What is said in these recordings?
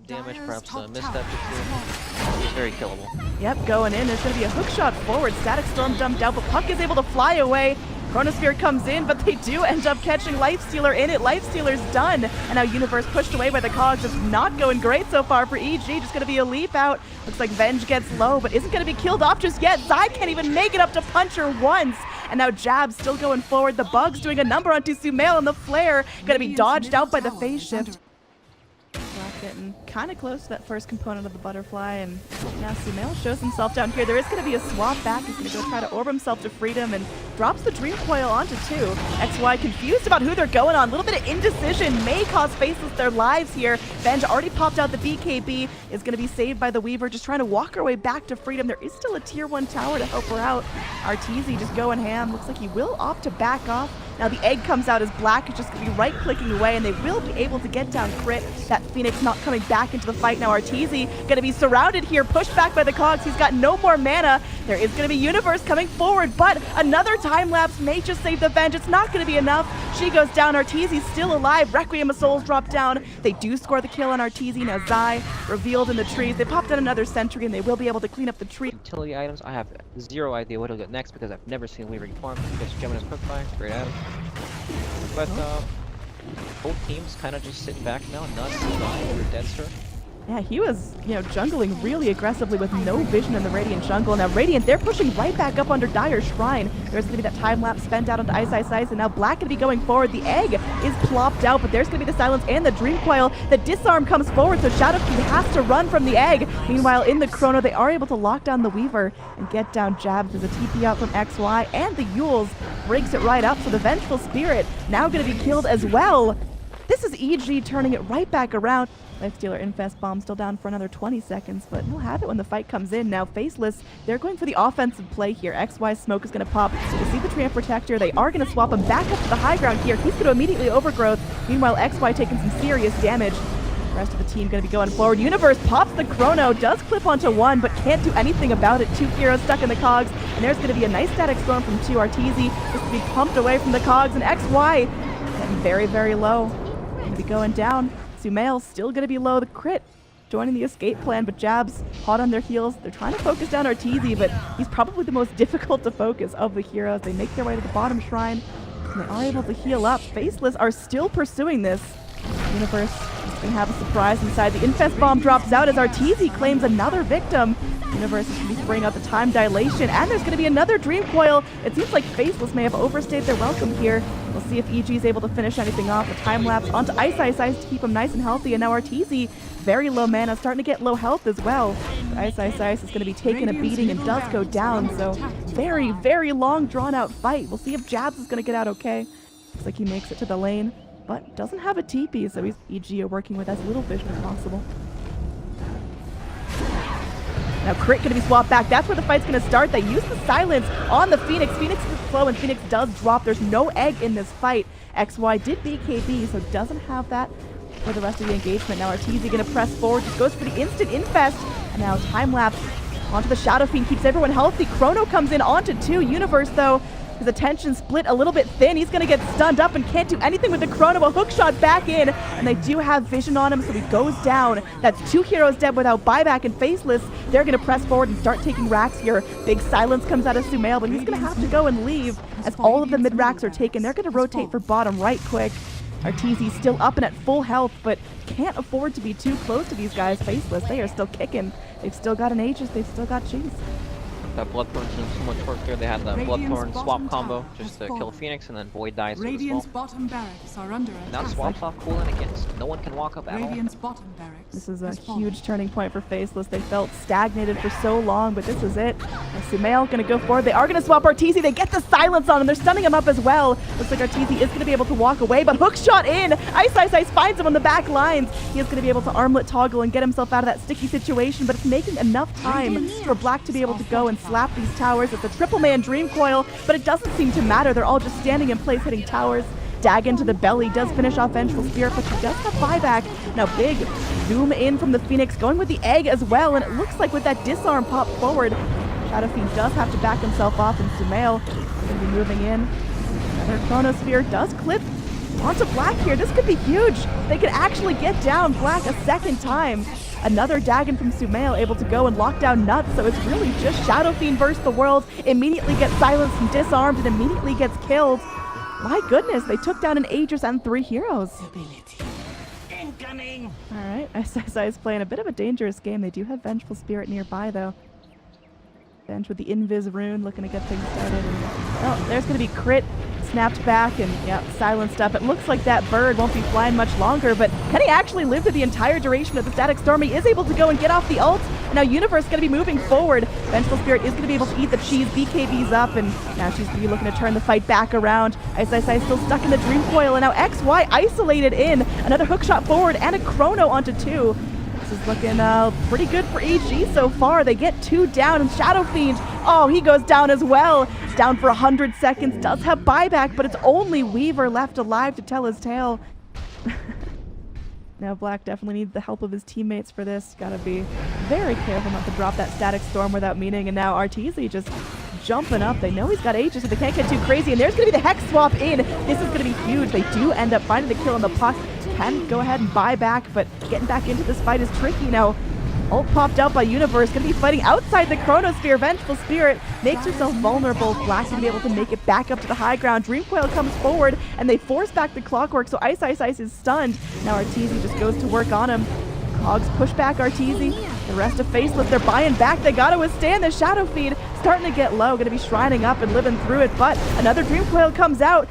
damage, perhaps a misstep or two. He's very killable. Yep, going in. There's going to be a hook shot forward. Static Storm dumped out, but Puck is able to fly away. Chronosphere comes in, but they do end up catching Lifestealer in it. Lifestealer's done. And now Universe pushed away by the Cogs. It's not going great so far for EG. Just going to be a leap out. Looks like Venge gets low, but isn't going to be killed off just yet. Zai can't even make it up to punch her once. And now Jab still going forward. The Bug's doing a number onto Sumail, and the Flare going to be dodged out by the phase shift. Getting kind of close to that first component of the butterfly, and now Sumail shows himself down here. There is going to be a swap back. He's going to go try to orb himself to freedom and drops the Dream Coil onto 2. XY confused about who they're going on. A little bit of indecision may cause Faceless their lives here. Venge already popped out the BKB, is going to be saved by the Weaver, just trying to walk her way back to freedom. There is still a tier 1 tower to help her out. Arteezy just going ham. Looks like he will opt to back off. Now the egg comes out as Black is just going to be right-clicking away, and they will be able to get down crit. That Phoenix not coming back into the fight. Now Arteezy going to be surrounded here, pushed back by the Cogs. He's got no more mana. There is going to be Universe coming forward, but another time-lapse may just save the Venge. It's not going to be enough. She goes down. Arteezy's still alive. Requiem of Souls drop down. They do score the kill on Arteezy. Now Zai revealed in the trees. They popped out another sentry, and they will be able to clean up the tree. Utility items, I have zero idea what he'll get next because I've never seen Weaver farm. Just Gemini's Quickfire, great item. But both teams kind of just sitting back now, not seeing over Deadster. Yeah, he was, jungling really aggressively with no vision in the Radiant jungle. Now Radiant, they're pushing right back up under Dire Shrine. There's going to be that time lapse spent out onto Ice Ice Ice, and now Black going to be going forward. The egg is plopped out, but there's going to be the silence and the Dream Coil. The disarm comes forward, so Shadowfiend has to run from the egg. Meanwhile, in the Chrono, they are able to lock down the Weaver and get down Jab. There's a TP out from XY, and the Yules breaks it right up, so the Vengeful Spirit now going to be killed as well. This is EG turning it right back around. Lifestealer Infest Bomb still down for another 20 seconds, but he'll have it when the fight comes in. Now Faceless, they're going for the offensive play here. XY Smoke is going to pop. You see the Treant Protector. They are going to swap him back up to the high ground here. He's going to immediately overgrowth. Meanwhile, XY taking some serious damage. The rest of the team going to be going forward. Universe pops the Chrono, does clip onto 1, but can't do anything about it. 2 heroes stuck in the Cogs, and there's going to be a nice static storm from 2. Arteezy just to be pumped away from the Cogs, and XY getting very, very low. Going to be going down. Sumail still going to be low. The crit joining the escape plan, but Jab's hot on their heels. They're trying to focus down Arteezy, but he's probably the most difficult to focus of the heroes. They make their way to the bottom shrine, and they are able to heal up. Faceless are still pursuing this. Universe is going to have a surprise inside. The Infest Bomb drops out as Arteezy claims another victim. Universe is going to be spraying out the time dilation, and there's going to be another Dream Coil. It seems like Faceless may have overstayed their welcome here. We'll see if EG is able to finish anything off. A time lapse onto Ice Ice Ice to keep him nice and healthy, and now Arteezy, very low mana, starting to get low health as well. Ice Ice Ice is going to be taking a beating and does go down, so very, very long drawn-out fight. We'll see if Jabs is going to get out okay. Looks like he makes it to the lane, but doesn't have a TP, so EG are working with as little vision as possible. Now Crit going to be swapped back. That's where the fight's going to start. They use the silence on the Phoenix. Phoenix is slow, and Phoenix does drop. There's no egg in this fight. XY did BKB, so doesn't have that for the rest of the engagement. Now Arteezy going to press forward. Just goes for the instant infest. And now time lapse onto the Shadow Fiend. Keeps everyone healthy. Chrono comes in onto 2. Universe, though, his attention split a little bit thin. He's going to get stunned up and can't do anything with the Chrono. A hook shot back in, and they do have vision on him, so he goes down. That's 2 heroes dead without buyback, and Faceless, they're going to press forward and start taking racks here. Big silence comes out of Sumail, but he's going to have to go and leave as all of the mid racks are taken. They're going to rotate for bottom right quick. Arteezy's still up and at full health, but can't afford to be too close to these guys. Faceless, they are still kicking. They've still got an Aegis, they've still got Cheese. That Bloodthorn's doing so much work there. They had the Bloodthorn swap combo just to kill Phoenix, and then Void dies as well. Bottom barracks are under Now swaps off cooldown against. No one can walk up at all. Bottom barracks. This is a huge turning point for Faceless. They felt stagnated for so long, but this is it. And Sumail going to go forward. They are going to swap Arteezy. They get the silence on him. They're stunning him up as well. Looks like Arteezy is going to be able to walk away, but hook shot in. Ice Ice Ice finds him on the back lines. He is going to be able to armlet toggle and get himself out of that sticky situation, but it's making enough time for Black to be able to go and slap these towers. It's a triple man Dream Coil, but it doesn't seem to matter. They're all just standing in place hitting towers. Dagon to the belly does finish off Vengeful Spirit, but she does have buyback. Now big zoom in from the Phoenix, going with the egg as well, and it looks like with that disarm pop forward, Shadowfiend does have to back himself off, and Sumail is going to be moving in. Another Chronosphere does clip onto Black here. This could be huge. They could actually get down Black a second time. Another Dagon from Sumail able to go and lock down Nuts, so it's really just Shadow Fiend versus the world. Immediately gets silenced and disarmed and immediately gets killed. My goodness, they took down an Aegis and 3 heroes. Incoming! Alright, SSI is playing a bit of a dangerous game. They do have Vengeful Spirit nearby though. Bench with the Invis rune looking to get things started. And, oh, there's going to be crit, snapped back, and yeah, silenced up. It looks like that bird won't be flying much longer, but can he actually live through the entire duration of the Static Storm? He is able to go and get off the ult. And now Universe going to be moving forward. Vengeful Spirit is going to be able to eat the cheese. BKB's up, and now she's going to be looking to turn the fight back around. Ice still stuck in the Dream Coil, and now XY isolated in. Another hook shot forward and a Chrono onto 2. This is looking pretty good for EG so far. They get 2 down, and Shadow Fiend, oh, he goes down as well. Down for 100 seconds, does have buyback, but it's only Weaver left alive to tell his tale. Now Black definitely needs the help of his teammates for this. Gotta be very careful not to drop that Static Storm without meaning, and now Arteezy just jumping up. They know he's got Aegis, so they can't get too crazy, and there's gonna be the Hex swap in. This is gonna be huge. They do end up finding the kill on the puck. Can go ahead and buy back, but getting back into this fight is tricky now. Ult popped out by Universe, gonna be fighting outside the Chronosphere. Vengeful Spirit makes herself vulnerable. Black's gonna be able to make it back up to the high ground. Dream Coil comes forward, and they force back the Clockwork, so Ice is stunned. Now Arteezy just goes to work on him. Cogs push back Arteezy. The rest of Faceless, they're buying back. They gotta withstand the Shadow Feed. Starting to get low, gonna be shrining up and living through it, but another Dream Coil comes out.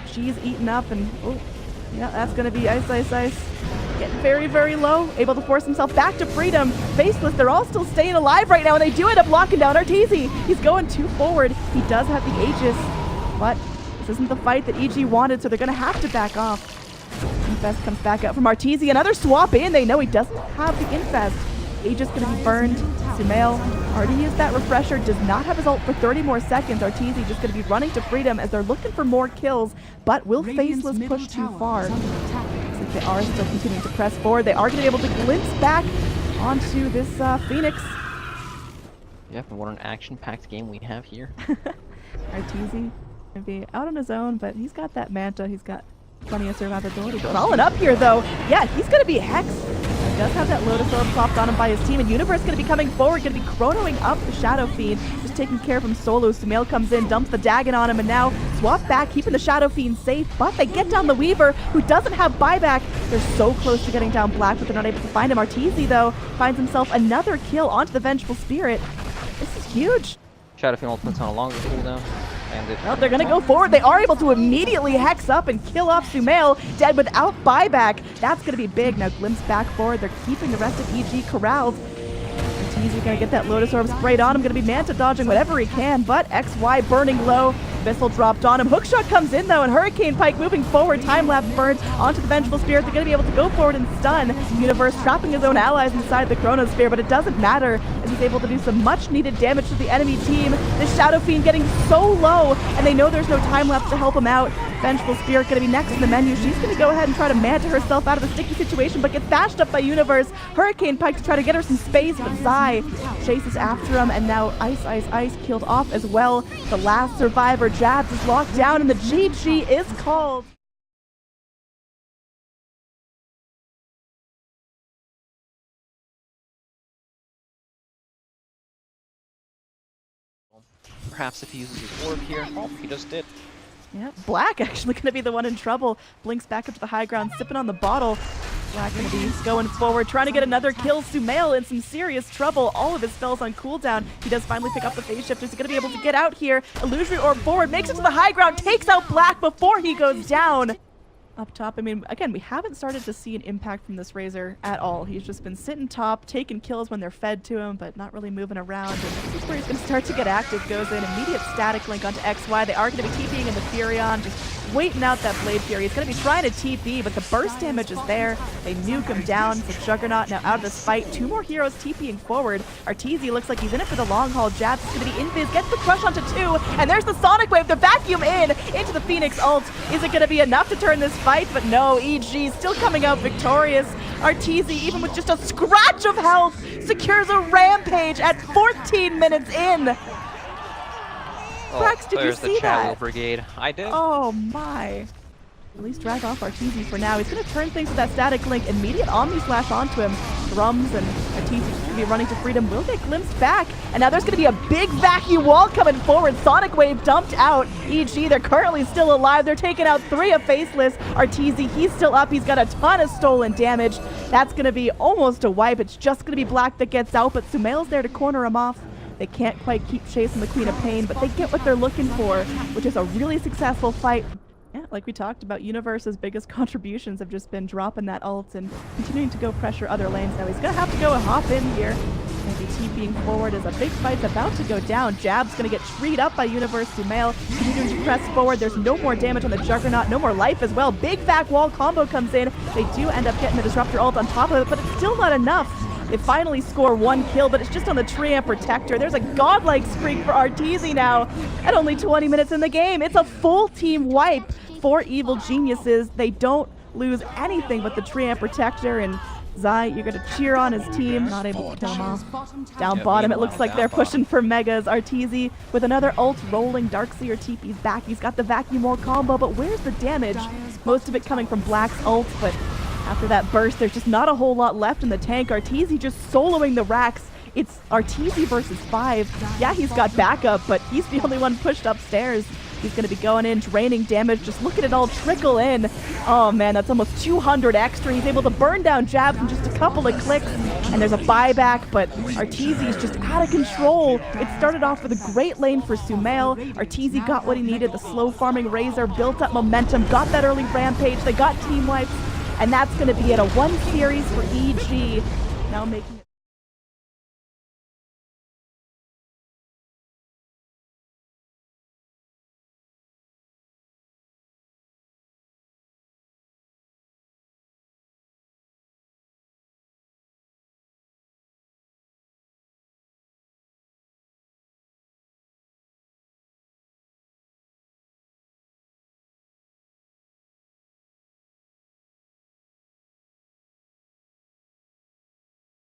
She's eaten up, and oh, yeah, that's gonna be Ice. Getting very, very low, able to force himself back to freedom. Faceless, they're all still staying alive right now, and they do end up locking down Arteezy. He's going too forward. He does have the Aegis, but this isn't the fight that EG wanted, so they're gonna have to back off. Infest comes back out from Arteezy. Another swap in. They know he doesn't have the Infest. Aegis gonna be burned. Sumail already used that refresher, does not have his ult for 30 more seconds. Arteezy just gonna be running to freedom as they're looking for more kills, but will Faceless push too far? They are still continuing to press forward. They are going to be able to glimpse back onto this Phoenix. Yep, and what an action-packed game we have here. Arteezy going to be out on his own, but he's got that Manta. He's got plenty of survivability. Going all in up here, though. Yeah, he's going to be hexed. He does have that Lotus Orb popped on him by his team, and Universe going to be coming forward, going to be chronoing up the Shadow Fiend, just taking care of him solo. Sumail comes in, dumps the Dagon on him, and now swap back, keeping the Shadow Fiend safe, but they get down the Weaver, who doesn't have buyback. They're so close to getting down Black, but they're not able to find him. Arteezy, though, finds himself another kill onto the Vengeful Spirit. This is huge. Shadow Fiend ultimate's on a longer cooldown. Well, they're going to go forward. They are able to immediately hex up and kill off Sumail, dead without buyback. That's going to be big. Now glimpse back forward. They're keeping the rest of EG corralled. Arteezy going to get that Lotus Orb sprayed on him. Going to be Manta dodging whatever he can, but XY burning low. Missile dropped on him. Hookshot comes in though, and Hurricane Pike moving forward. Time-lapse burned onto the Vengeful Spirit. They're going to be able to go forward and stun. Universe trapping his own allies inside the Chronosphere, but it doesn't matter as he's able to do some much-needed damage to the enemy team. The Shadow Fiend getting so low, and they know there's no time-lapse to help him out. Vengeful Spirit going to be next in the menu. She's going to go ahead and try to Manta herself out of the sticky situation, but gets bashed up by Universe. Hurricane Pike to try to get her some space, but Zai chases after him, and now Ice killed off as well. The last survivor, Jabs, is locked down, and the GG is called. Perhaps if he uses his orb here. Oh, he just did. Yeah, Black actually going to be the one in trouble. Blinks back up to the high ground, sipping on the bottle. Black going to be going forward, trying to get another kill. Sumail in some serious trouble. All of his spells on cooldown. He does finally pick up the phase shift. He's going to be able to get out here. Illusory Orb forward, makes it to the high ground, takes out Black before he goes down. Up top, I mean, again, we haven't started to see an impact from this Razor at all. He's just been sitting top, taking kills when they're fed to him, but not really moving around. And this is where he's going to start to get active. Goes in, immediate static link onto XY. They are going to be TPing in the Furion, just waiting out that Blade Fury. He's going to be trying to TP, but the burst damage is there. They nuke him down. The Juggernaut now out of this fight. 2 more heroes TPing forward. Arteezy looks like he's in it for the long haul. Jabs is going to be invis, gets the crush onto 2, and there's the Sonic Wave, the vacuum into the Phoenix ult. Is it going to be enough to turn this fight? But no, EG still coming out victorious. Arteezy, even with just a scratch of health, secures a rampage at 14 minutes in. Oh, Brax, did you see the Shadow that? Brigade. I did. Oh my. at least drag off Arteezy for now. He's going to turn things with that static link. Immediate Omni Slash onto him. Drums and Arteezy just going to be running to freedom. Will get glimpsed back. And now there's going to be a big vacuum wall coming forward. Sonic Wave dumped out. EG, they're currently still alive. They're taking out 3 of Faceless. Arteezy, he's still up. He's got a ton of stolen damage. That's going to be almost a wipe. It's just going to be Black that gets out, but Sumail's there to corner him off. They can't quite keep chasing the Queen of Pain, but they get what they're looking for, which is a really successful fight. Yeah, like we talked about, Universe's biggest contributions have just been dropping that ult and continuing to go pressure other lanes. Now he's going to have to go and hop in here. Maybe TPing forward as a big fight's about to go down. Jab's going to get treed up by Universe Sumail. Continuing to press forward. There's no more damage on the Juggernaut, no more life as well. Big vac wall combo comes in. They do end up getting the Disruptor ult on top of it, but it's still not enough. They finally score 1 kill, but it's just on the Treant Protector. There's a godlike streak for Arteezy now at only 20 minutes in the game. It's a full team wipe for Evil Geniuses. They don't lose anything but the Treant Protector, and Zai, you're going to cheer on his team. Not able to kill him off. Down bottom, it looks like they're pushing for Megas. Arteezy with another ult rolling. Darkseer TP's back. He's got the vacuum wall combo, but where's the damage? Most of it coming from Black's ult, but after that burst, there's just not a whole lot left in the tank. Arteezy just soloing the racks. It's Arteezy versus 5. Yeah, he's got backup, but he's the only one pushed upstairs. He's going to be going in, draining damage. Just look at it all trickle in. Oh man, that's almost 200 extra. He's able to burn down jabs in just a couple of clicks. And there's a buyback, but Arteezy's just out of control. It started off with a great lane for Sumail. Arteezy got what he needed. The slow farming Razor built up momentum, got that early rampage. They got team wipes. And that's going to be it. A 1 series for EG. Now making it